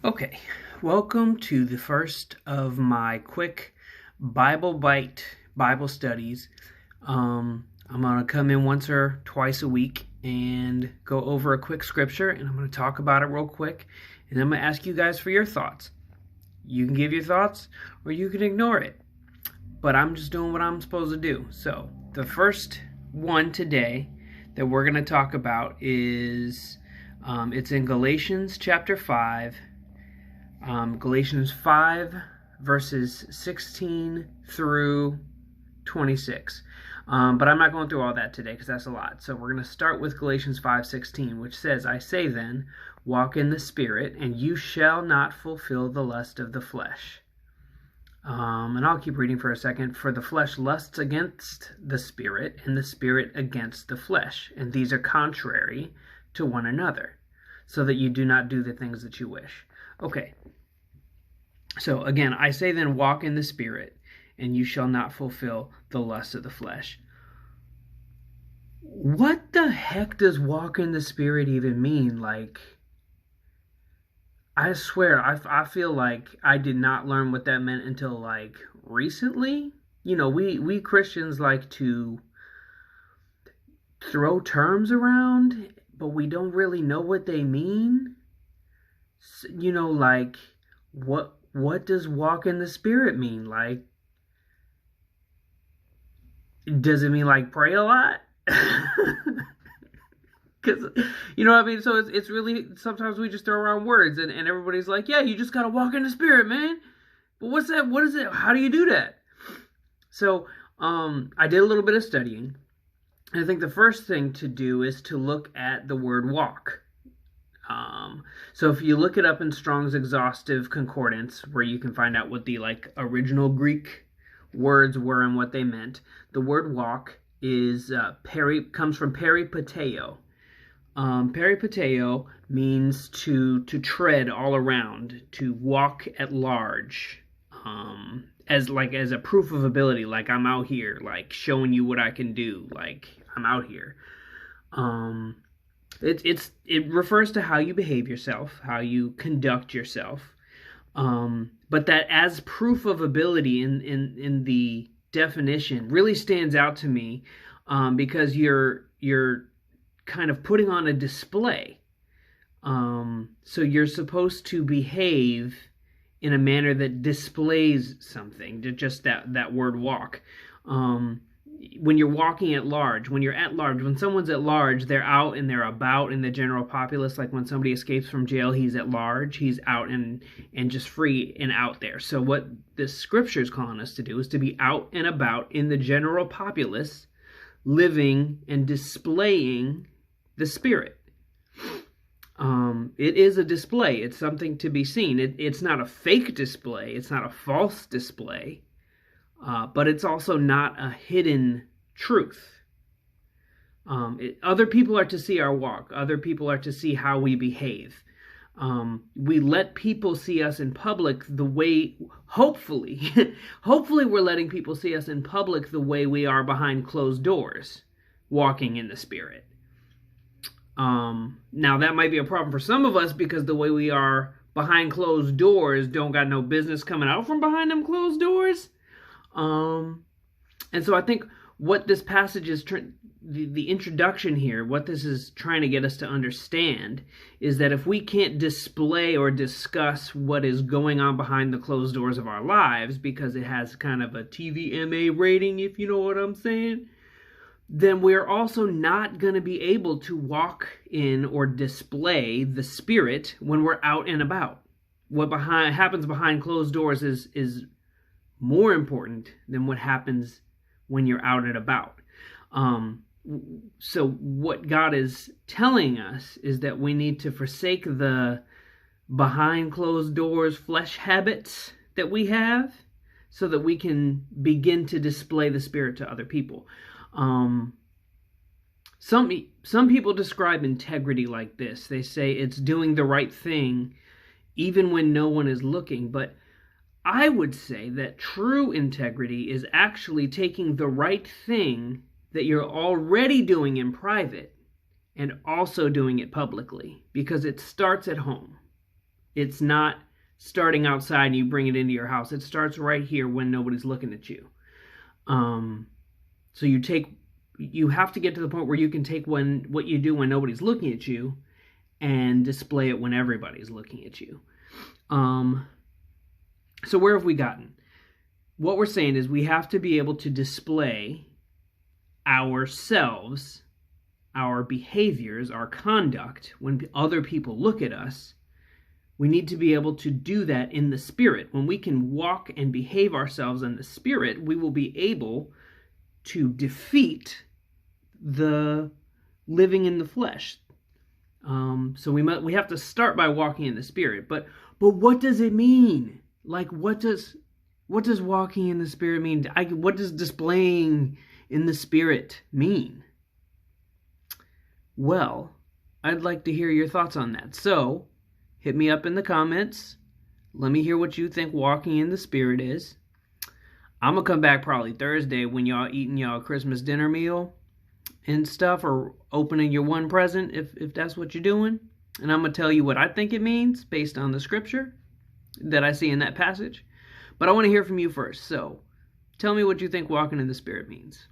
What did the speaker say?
Okay, welcome to the first of my quick Bible Bite Bible studies. I'm going to come in once or twice a week and go over a quick scripture, and I'm going to talk about it real quick, and then I'm going to ask you guys for your thoughts. You can give your thoughts, or you can ignore it, but I'm just doing what I'm supposed to do. So, the first one today that we're going to talk about is it's in Galatians chapter 5. Galatians 5 verses 16 through 26. But I'm not going through all that today because that's a lot. So we're going to start with Galatians 5:16, which says, I say then, walk in the Spirit, and you shall not fulfill the lust of the flesh. And I'll keep reading for a second. For the flesh lusts against the Spirit, and the Spirit against the flesh. And these are contrary to one another, so that you do not do the things that you wish. Okay, so again, I say then, walk in the Spirit, and you shall not fulfill the lust of the flesh. What the heck does walk in the Spirit even mean? Like, I swear, I feel like I did not learn what that meant until, like, recently. You know, we Christians like to throw terms around, but we don't really know what they mean. You know, like, what does walk in the Spirit mean? Like, does it mean like pray a lot? Because, you know what I mean? So it's really, sometimes we just throw around words and everybody's like, yeah, you just got to walk in the Spirit, man. But what's that? What is it? How do you do that? So I did a little bit of studying. And I think the first thing to do is to look at the word walk. So if you look it up in Strong's Exhaustive Concordance, where you can find out what the original Greek words were and what they meant, the word walk is comes from peripateo. Peripateo means to tread all around, to walk at large, as a proof of ability, like I'm out here, like showing you what I can do, like I'm out here. It refers to how you behave yourself, how you conduct yourself, but that as proof of ability in the definition really stands out to me, because you're kind of putting on a display. So you're supposed to behave in a manner that displays something. Just that word walk. When you're walking at large, when someone's at large, they're out and they're about in the general populace. Like when somebody escapes from jail, he's at large, he's out and just free and out there. So what this scripture is calling us to do is to be out and about in the general populace, living and displaying the Spirit. It is a display. It's something to be seen. It's not a fake display. It's not a false display. But it's also not a hidden truth. Other people are to see our walk. Other people are to see how we behave. We let people see us in public the way, hopefully we're letting people see us in public the way we are behind closed doors, walking in the Spirit. Now that might be a problem for some of us, because the way we are behind closed doors don't got no business coming out from behind them closed doors. And so I think what this passage is, the introduction here, what this is trying to get us to understand is that if we can't display or discuss what is going on behind the closed doors of our lives, because it has kind of a TVMA rating, if you know what I'm saying, then we're also not going to be able to walk in or display the Spirit when we're out and about. What happens behind closed doors is more important than what happens when you're out and about. So what God is telling us is that we need to forsake the behind closed doors flesh habits that we have, so that we can begin to display the Spirit to other people. Some people describe integrity like this. They say it's doing the right thing even when no one is looking, but I would say that true integrity is actually taking the right thing that you're already doing in private and also doing it publicly, because it starts at home. It's not starting outside and you bring it into your house. It starts right here when nobody's looking at you. So you have to get to the point where you can take what you do when nobody's looking at you and display it when everybody's looking at you. So where have we gotten? What we're saying is we have to be able to display ourselves, our behaviors, our conduct when other people look at us. We need to be able to do that in the Spirit. When we can walk and behave ourselves in the Spirit, we will be able to defeat the living in the flesh. So we have to start by walking in the Spirit. But what does it mean? Like, what does walking in the Spirit mean? What does displaying in the Spirit mean? Well, I'd like to hear your thoughts on that. So, hit me up in the comments. Let me hear what you think walking in the Spirit is. I'm going to come back probably Thursday when y'all eating y'all Christmas dinner meal and stuff, or opening your one present if that's what you're doing. And I'm going to tell you what I think it means based on the scripture that I see in that passage. But I want to hear from you first. So, tell me what you think walking in the Spirit means.